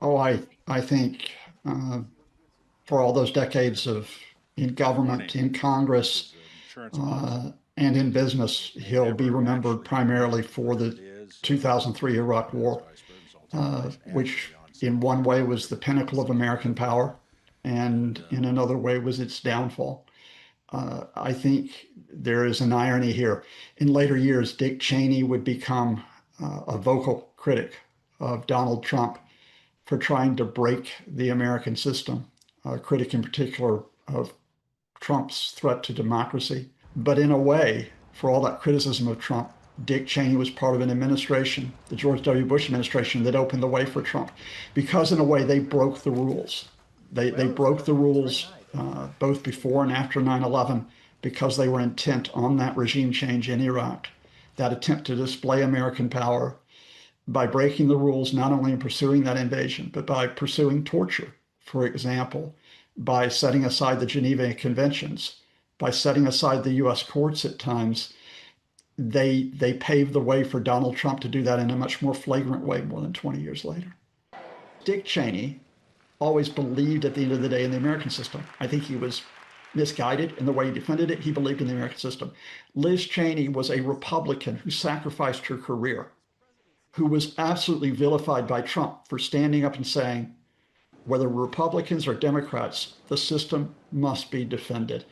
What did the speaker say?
Oh, I think for all those decades of in government, in Congress, and in business, he'll be remembered primarily for the 2003 Iraq War, which in one way was the pinnacle of American power, and in another way was its downfall. I think there is an irony here. In later years, Dick Cheney would become a vocal critic of Donald Trump for trying to break the American system, a critic in particular of Trump's threat to democracy. But in a way, for all that criticism of Trump, Dick Cheney was part of an administration, the George W. Bush administration, that opened the way for Trump because, in a way, they broke the rules. They broke the rules both before and after 9/11 because they were intent on that regime change in Iraq, that attempt to display American power by breaking the rules, not only in pursuing that invasion, but by pursuing torture, for example, by setting aside the Geneva Conventions, by setting aside the US courts at times. They paved the way for Donald Trump to do that in a much more flagrant way more than 20 years later. Dick Cheney always believed at the end of the day in the American system. I think he was misguided in the way he defended it. He believed in the American system. Liz Cheney was a Republican who sacrificed her career, who was absolutely vilified by Trump for standing up and saying, whether Republicans or Democrats, the system must be defended.